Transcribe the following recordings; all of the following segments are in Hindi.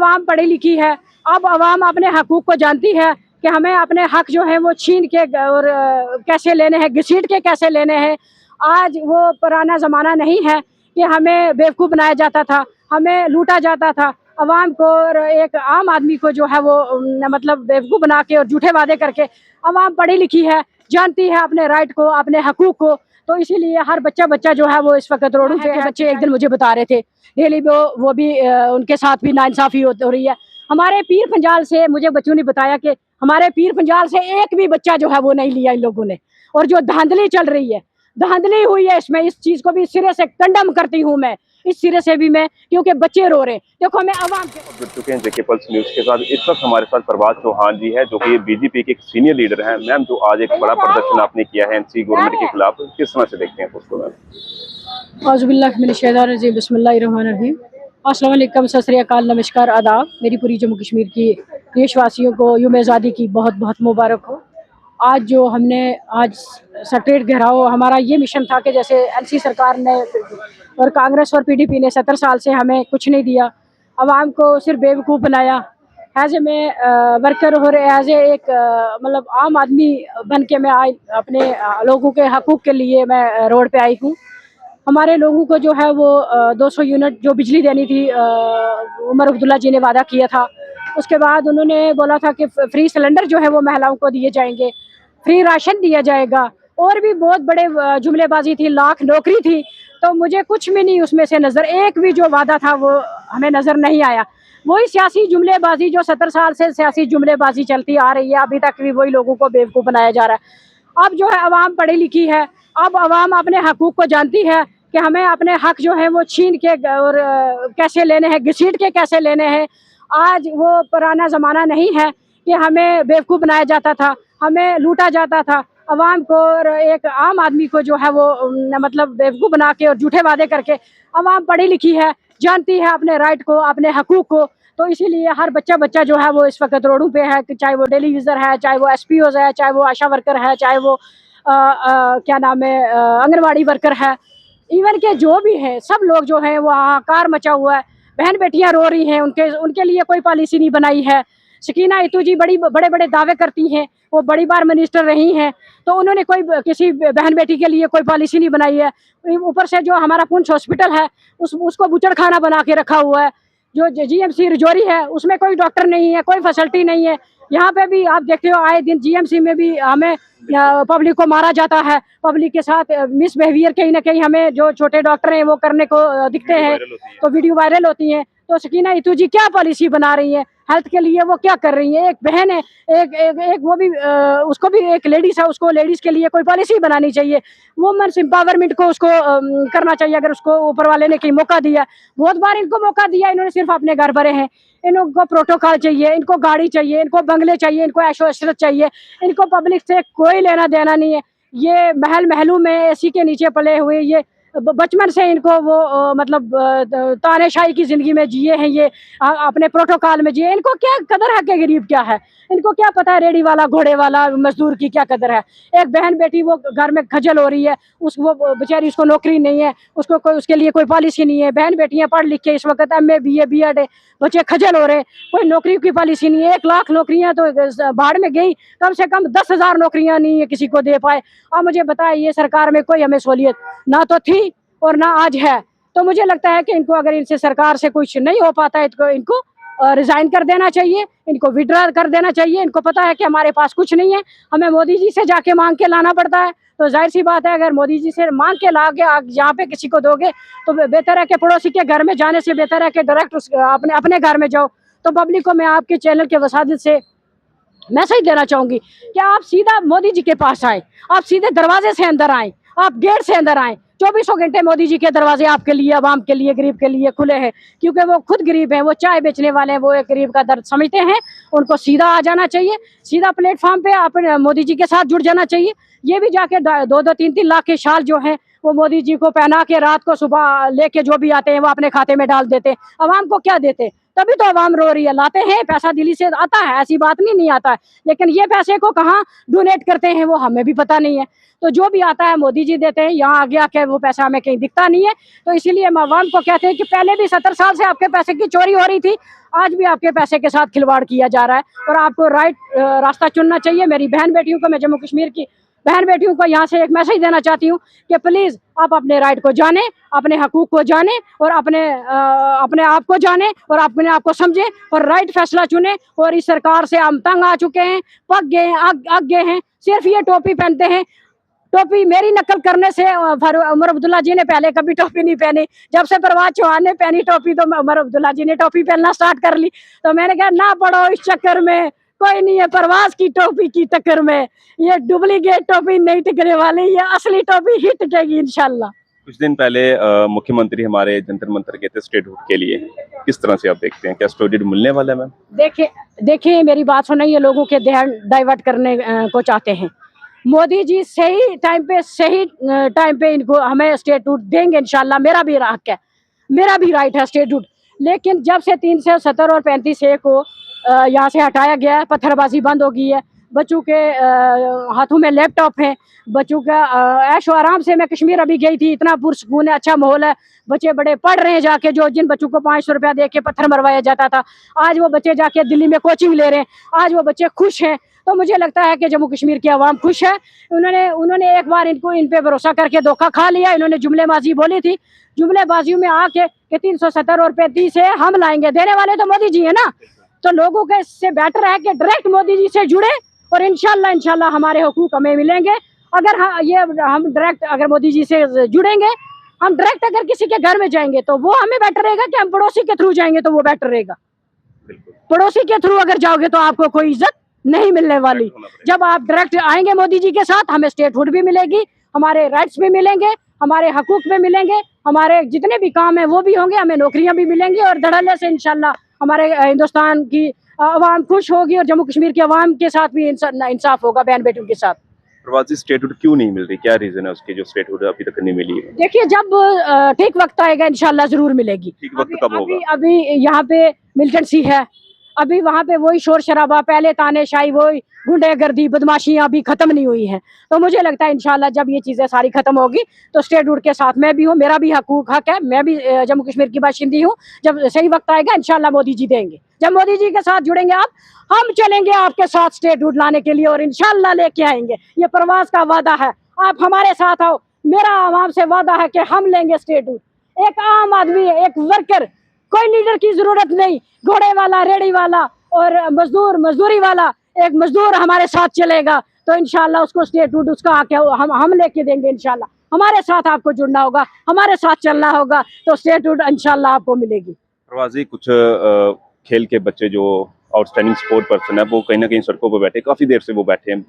आवाम पढ़ी लिखी है, अब आवाम अपने हकूक़ को जानती है कि हमें अपने हक जो है वो छीन के और कैसे लेने हैं, घसीट के कैसे लेने हैं। आज वो पुराना ज़माना नहीं है कि हमें बेवकूफ़ बनाया जाता था, हमें लूटा जाता था। आवाम को और एक आम आदमी को जो है वो मतलब बेवकूफ़ बना के और झूठे वादे करके, आवाम पढ़ी लिखी है, जानती है अपने राइट को, अपने हकूक़ को। तो इसीलिए हर बच्चा जो है वो इस वक़्त रोडों पे है। बच्चे एक दिन मुझे बता रहे थे, डेली वो भी उनके साथ भी नाइंसाफ़ी हो रही है। हमारे पीर पंजाल से मुझे बच्चों ने बताया कि हमारे पीर पंजाल से एक भी बच्चा जो है वो नहीं लिया इन लोगों ने। और जो धांधली चल रही है, धांधली हुई है इसमें, इस चीज़ को भी सिरे से कंडेम करती हूँ मैं, इस सिरे से भी मैं, क्योंकि बच्चे रो रहे हैं। देखो मैं आवाम के जुड़ चुके हैं जेके पल्स न्यूज़ के साथ। इस वक्त हमारे साथ प्रभात चौहान जी है, जो कि बीजेपी के एक सीनियर लीडर हैं। मैम, जो आज एक बड़ा प्रदर्शन आपने किया है एनसी गवर्नमेंट के खिलाफ, किस तरह से देखते हैं उसको मैम? औज़ुबिल्लाहि मिनश्शैतानिर्रजीम, बिस्मिल्लाहिर्रहमानिर्रहीम। अस्सलाम वालेकुम, सत श्री अकाल, नमस्कार, आदाब। मेरी पूरी जम्मू कश्मीर की देशवासियों को यौम आज़ादी की बहुत बहुत मुबारक हो। आज जो हमने आज सेक्रेटरीट घेराव, हमारा ये मिशन था कि जैसे एनसी सरकार ने और कांग्रेस और पीडीपी ने 70 साल से हमें कुछ नहीं दिया, आवाम को सिर्फ बेवकूफ़ बनाया। एज ए मैं वर्कर और एज ए एक मतलब आम आदमी बन के मैं आई, अपने लोगों के हकूक़ के लिए मैं रोड पे आई हूँ। हमारे लोगों को जो है वो 200 यूनिट जो बिजली देनी थी, उमर अब्दुल्ला जी ने वादा किया था। उसके बाद उन्होंने बोला था कि फ्री सिलेंडर जो है वो महिलाओं को दिए जाएंगे, फ्री राशन दिया जाएगा, और भी बहुत बड़े जुमलेबाजी थी, लाख नौकरी थी। तो मुझे कुछ भी नहीं उसमें से नज़र, एक भी जो वादा था वो हमें नज़र नहीं आया। वही सियासी जुमलेबाजी जो 70 साल से सियासी जुमलेबाजी चलती आ रही है, अभी तक भी वही लोगों को बेवकूफ़ बनाया जा रहा है। अब जो है आवाम पढ़ी लिखी है, अब आवाम अपने हकूक़ को जानती है कि हमें अपने हक जो है वो छीन के और कैसे लेने हैं, घसीट के कैसे लेने हैं। आज वो पुराना ज़माना नहीं है कि हमें बेवकूफ़ बनाया जाता था, हमें लूटा जाता था। आवाम को और एक आम आदमी को जो है वो मतलब बेवकूफ़ बना के और झूठे वादे करके, आवाम पढ़ी लिखी है, जानती है अपने राइट को, अपने हकूक़ को। तो इसीलिए हर बच्चा जो है वो इस वक़्त रोडों पे है, कि चाहे वो डेली यूज़र है, चाहे वो एसपीओज़ है, चाहे वो आशा वर्कर है, चाहे वो क्या नाम है आंगनवाड़ी वर्कर है, इवन के जो भी है, सब लोग जो हैं वो हाहाकार मचा हुआ है। बहन बेटियां रो रही हैं, उनके लिए कोई पॉलिसी नहीं बनाई है। शकीना इतू जी बड़े बड़े दावे करती हैं, वो बड़ी बार मिनिस्टर रही हैं, तो उन्होंने कोई किसी बहन बेटी के लिए कोई पॉलिसी नहीं बनाई है। ऊपर से जो हमारा पुंछ हॉस्पिटल है, उसको बूचड़खाना बना के रखा हुआ है। जो जीएमसी रजौरी है, उसमें कोई डॉक्टर नहीं है, कोई फैसिलिटी नहीं है। यहाँ पे भी आप देखते हो आए दिन जीएमसी में भी हमें पब्लिक को मारा जाता है, पब्लिक के साथ मिसबिहेवियर कहीं ना कहीं हमें जो छोटे डॉक्टर हैं वो करने को दिखते हैं, तो वीडियो वायरल होती हैं। तो शकीना इतू जी क्या पॉलिसी बना रही है हेल्थ के लिए, वो क्या कर रही है? एक बहन है, एक वो भी उसको भी एक लेडीज है, उसको लेडीज के लिए कोई पॉलिसी बनानी चाहिए, वुमेन्स एम्पावरमेंट को उसको करना चाहिए, अगर उसको ऊपर वाले ने कहीं मौका दिया। बहुत बार इनको मौका दिया, इन्होंने सिर्फ अपने घर भरे हैं। इनको प्रोटोकॉल चाहिए, इनको गाड़ी चाहिए, इनको बंगले चाहिए, इनको ऐशो इशरत चाहिए, इनको पब्लिक से कोई लेना देना नहीं है। ये महलों में एसी के नीचे पले हुए, ये बचपन से इनको वो मतलब तानेशाही की ज़िंदगी में जिए हैं, ये अपने प्रोटोकॉल में जिए। इनको क्या कदर है कि गरीब क्या है, इनको क्या पता है रेडी वाला घोड़े वाला मजदूर की क्या कदर है। एक बहन बेटी वो घर में खजल हो रही है, वो बेचारी, उसको नौकरी नहीं है, उसके लिए कोई पॉलिसी नहीं है। बहन बेटियां पढ़ लिख के इस वक्त MA BA BEd, बच्चे खजल हो रहे हैं, कोई नौकरी की पॉलिसी नहीं है। 1 लाख नौकरियां तो बाढ़ में गई, कम से कम 10,000 नौकरियां नहीं है किसी को दे पाए। अब मुझे बताए ये सरकार में कोई हमें सहूलियत ना तो थी और ना आज है। तो मुझे लगता है कि इनको, अगर इनसे सरकार से कुछ नहीं हो पाता है, तो इनको रिजाइन कर देना चाहिए, इनको विड्रॉ कर देना चाहिए। इनको पता है कि हमारे पास कुछ नहीं है, हमें मोदी जी से जाके मांग के लाना पड़ता है। तो जाहिर सी बात है, अगर मोदी जी से मांग के ला के यहाँ पे किसी को दोगे तो बेहतर है कि पड़ोसी के घर में जाने से बेहतर है कि डायरेक्ट अपने घर में जाओ। तो पब्लिक को मैं आपके चैनल के वसातिल से मैसेज देना चाहूँगी कि आप सीधा मोदी जी के पास आए, आप सीधे दरवाजे से अंदर आए, आप गेट से अंदर आए। 24 घंटे मोदी जी के दरवाजे आपके लिए, आवाम के लिए, गरीब के लिए खुले हैं, क्योंकि वो खुद गरीब हैं, वो चाय बेचने वाले हैं, वो एक गरीब का दर्द समझते हैं। उनको सीधा आ जाना चाहिए, सीधा प्लेटफॉर्म पे अपने मोदी जी के साथ जुड़ जाना चाहिए। ये भी जाके 2-2, 3-3 लाख के शाल जो हैं वो मोदी जी को पहना के रात को सुबह लेके जो भी आते हैं वो अपने खाते में डाल देते हैं। अवाम को क्या देते? तभी तो अवाम रो रही है। लाते हैं पैसा दिल्ली से आता है, ऐसी बात नहीं आता है, लेकिन ये पैसे को कहाँ डोनेट करते हैं वो हमें भी पता नहीं है। तो जो भी आता है मोदी जी देते हैं, यहाँ आगे आके वो पैसा हमें कहीं दिखता नहीं है। तो इसीलिए हम अवाम को कहते हैं कि पहले भी 70 साल से आपके पैसे की चोरी हो रही थी, आज भी आपके पैसे के साथ खिलवाड़ किया जा रहा है और आपको राइट रास्ता चुनना चाहिए। मेरी बहन बेटियों को, मैं जम्मू कश्मीर की बहन बेटियों को यहाँ से एक मैसेज देना चाहती हूँ कि प्लीज़ आप अपने राइट को जाने, अपने हकूक़ को जाने और अपने आप को जाने और अपने आप को समझें और राइट फैसला चुने। और इस सरकार से हम तंग आ चुके हैं, पक गए हैं, अग गए हैं। सिर्फ ये टोपी पहनते हैं, टोपी मेरी नकल करने से उमर अब्दुल्ला जी ने पहले कभी टोपी नहीं पहनी। जब से परवाज चौहान ने पहनी टोपी तो उमर अब्दुल्ला जी ने टोपी पहनना स्टार्ट कर ली। तो मैंने कहा ना पड़ो इस चक्कर में, कोई नहीं है परवाज की टोपी की टक्कर में। ये डुप्लीकेट टोपी नहीं टिकने वाली, ये असली टोपी ही टिकेगी इंशाल्लाह। कुछ दिन पहले मुख्यमंत्री हमारे जंतर मंतर गए थे स्टेटहुड के लिए, किस तरह से आप देखते हैं, क्या स्टेटहुड मिलने वाला है मैम? देखिए मेरी बात सुनिए, लोगों के ध्यान डाइवर्ट करने को चाहते हैं। मोदी जी सही टाइम पे इनको हमें स्टेटहुड देंगे इंशाल्लाह। मेरा भी हक है, मेरा भी राइट है स्टेटहुड। लेकिन जब से 370 और 35A को यहाँ से हटाया गया है, पत्थरबाजी बंद हो गई है, बच्चों के हाथों में लैपटॉप हैं, बच्चों का ऐशो आराम से। मैं कश्मीर अभी गई थी, इतना पुरसकून है, अच्छा माहौल है, बच्चे बड़े पढ़ रहे हैं जाके। जिन बच्चों को 500 रुपया दे के पत्थर मरवाया जाता था, आज वो बच्चे जाके दिल्ली में कोचिंग ले रहे हैं, आज वो बच्चे खुश हैं। तो मुझे लगता है कि जम्मू कश्मीर की आवाम खुश है। उन्होंने एक बार इन पे भरोसा करके धोखा खा लिया। इन्होंने जुमलेबाजी बोली थी, जुमलेबाजी में आके कि 370 और 35 हम लाएंगे, देने वाले तो मोदी जी है ना। तो लोगों को इससे बेटर है कि डायरेक्ट मोदी जी से जुड़े और इंशाल्लाह हमारे हुकूक हमें मिलेंगे। अगर हम डायरेक्ट अगर मोदी जी से जुड़ेंगे, हम डायरेक्ट अगर किसी के घर में जाएंगे तो वो हमें बेटर रहेगा कि हम पड़ोसी के थ्रू जाएंगे तो वो बेटर रहेगा। पड़ोसी के थ्रू अगर जाओगे तो आपको कोई इज्जत नहीं मिलने वाली। जब आप डायरेक्ट आएंगे मोदी जी के साथ, हमें स्टेटहुड भी मिलेगी, हमारे राइट्स भी मिलेंगे, हमारे हकूक भी मिलेंगे, हमारे जितने भी काम है वो भी होंगे, हमें नौकरियां भी मिलेंगी और धड़ल्ले से इंशाल्लाह हमारे हिंदुस्तान की आवाम खुश होगी और जम्मू कश्मीर की आवाम के साथ भी इंसाफ होगा, बहन बेटियों के साथ। प्रवासी स्टेटहुड क्यों नहीं मिल रही, क्या रीजन है उसकी जो स्टेटहुड अभी तक नहीं मिली है? देखिए जब ठीक वक्त आएगा इंशाल्लाह जरूर मिलेगी। ठीक वक्त कब होगा? अभी यहाँ पे मिलिटेंसी है, अभी वहाँ पे वही शोर शराबा, पहले तानेशाही, वही गुंडेगर्दी, बदमाशियाँ अभी खत्म नहीं हुई हैं। तो मुझे लगता है इंशाल्लाह जब ये चीज़ें सारी खत्म होगी तो स्टेटहुड के साथ मैं भी हूँ, मेरा भी हक है, मैं भी जम्मू कश्मीर की बाशिंदी हूँ। जब सही वक्त आएगा इंशाल्लाह मोदी जी देंगे। जब मोदी जी के साथ जुड़ेंगे आप, हम चलेंगे आपके साथ स्टेटहुड लाने के लिए और इंशाल्लाह लेके आएंगे। ये प्रवास का वादा है, आप हमारे साथ आओ। मेरा आवाम से वादा है कि हम लेंगे स्टेटहुड। एक आम आदमी, एक वर्कर, कोई लीडर की जरूरत नहीं, घोड़े वाला, रेड़ी वाला और मजदूरी वाला, एक मजदूर हमारे साथ चलेगा तो इंशाल्लाह उसको स्टेटहुड उसका आके हम लेके देंगे। इंशाल्लाह हमारे साथ आपको जुड़ना होगा, हमारे साथ चलना होगा तो स्टेटहुड इंशाल्लाह आपको मिलेगी। प्रवासी कुछ खेल के बच्चे जो आउटस्टैंडिंग स्पोर्ट पर्सन है वो कहीं ना कहीं सड़कों पर बैठे, काफी देर से वो बैठे हैं,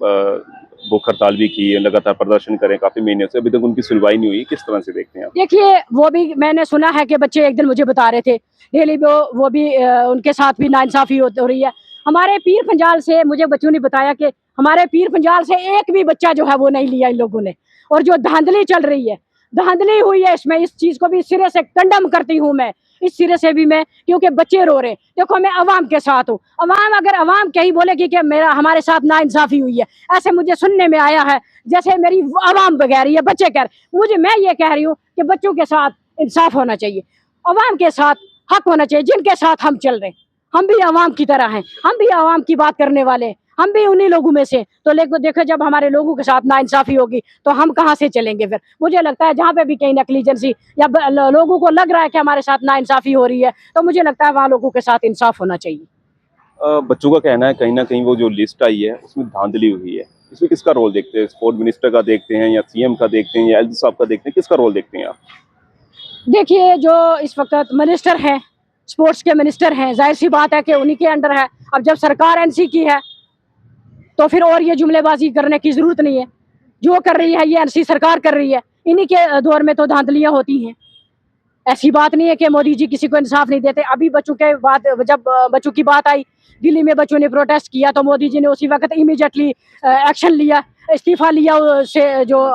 भूख हड़ताल भी की, लगातार प्रदर्शन करें काफी महीने से, अभी तक उनकी सुनवाई नहीं हुई, किस तरह से देखते हैं आप? देखिए वो भी मैंने सुना है कि बच्चे एक दिन मुझे बता रहे थे डेली वो भी उनके साथ भी नाइंसाफी हो रही है। हमारे पीर पंजाल से मुझे बच्चों ने बताया कि हमारे पीर पंजाल से एक भी बच्चा जो है वो नहीं लिया इन लोगों ने। और जो धांधली चल रही है, धांधली हुई है इसमें, इस चीज को भी सिरे से कंडम करती हूँ मैं, इस सिरे से भी मैं, क्योंकि बच्चे रो रहे हैं। देखो मैं अवाम के साथ हूँ, अगर अवाम कहीं बोलेगी कि हमारे साथ नाइंसाफी हुई है, ऐसे मुझे सुनने में आया है जैसे मेरी अवाम कह रही है, बच्चे कह रहे। मैं ये कह रही हूँ कि बच्चों के साथ इंसाफ होना चाहिए, अवाम के साथ हक होना चाहिए। जिनके साथ हम चल रहे हैं, हम भी अवाम की तरह हैं, हम भी अवाम की बात करने वाले हैं, हम भी उन्हीं लोगों में से। तो देखो जब हमारे लोगों के साथ नाइंसाफी होगी तो हम कहाँ से चलेंगे फिर? मुझे लगता है जहाँ पे भी कहीं नेग्लिजेंसी या लोगों को लग रहा है कि हमारे साथ नाइंसाफी हो रही है तो मुझे लगता है वहाँ लोगों के साथ इंसाफ होना चाहिए। बच्चों का कहना है कहीं ना कहीं वो जो लिस्ट आई है उसमें धांधली हुई है, इसमें किसका रोल देखते हैं? स्पोर्ट मिनिस्टर का देखते हैं या सीएम का देखते हैं या एलजी साहब का देखते हैं, किसका रोल देखते हैं आप? देखिए जो इस वक्त मिनिस्टर हैं, स्पोर्ट्स के मिनिस्टर हैं, जाहिर सी बात है कि उन्हीं के अंडर है। अब जब सरकार एनसी की है तो फिर और ये जुमलेबाजी करने की जरूरत नहीं है, जो कर रही है ये एनसी सरकार कर रही है। इन्हीं के दौर में तो धांधलियां होती हैं, ऐसी बात नहीं है कि मोदी जी किसी को इंसाफ नहीं देते। अभी जब बच्चों की बात आई, दिल्ली में बच्चों ने प्रोटेस्ट किया तो मोदी जी ने उसी वक्त इमीडिएटली एक्शन लिया, इस्तीफा लिया से जो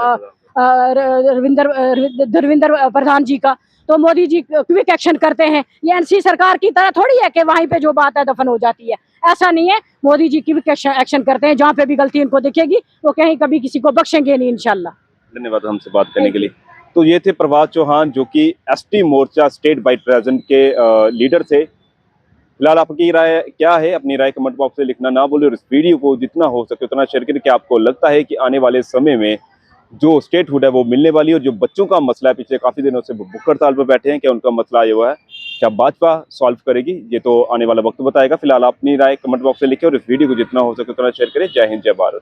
धर्मेंद्र प्रधान जी का, तो मोदी जी क्विक एक्शन करते हैं। ये एनसी सरकार की तरह थोड़ी है कि वहीं पे जो बात है दफन हो जाती है, ऐसा नहीं है। मोदी जी क्विक एक्शन करते हैं, जहाँ पे भी गलती इनको दिखेगी वो कहीं कभी किसी को बख्शेंगे नहीं इंशाल्लाह। धन्यवाद हमसे बात करने के लिए। तो ये थे प्रभात चौहान, जो कि एसटी मोर्चा स्टेट वाइस प्रेसिडेंट के लीडर थे। फिलहाल आपकी राय क्या है? अपनी राय कमेंट बॉक्स में लिखना ना भूलें और इस वीडियो को जितना हो सके उतना शेयर करें कि आपको लगता है कि आने वाले समय में जो स्टेटहुड है वो मिलने वाली है, और जो बच्चों का मसला है पिछले काफी दिनों से भूख हड़ताल पर बैठे हैं, क्या उनका मसला आया हुआ है, क्या भाजपा सॉल्व करेगी? ये तो आने वाला वक्त बताएगा। फिलहाल अपनी राय कमेंट बॉक्स में लिखें और इस वीडियो को जितना हो सके उतना शेयर करें। जय हिंद, जय भारत।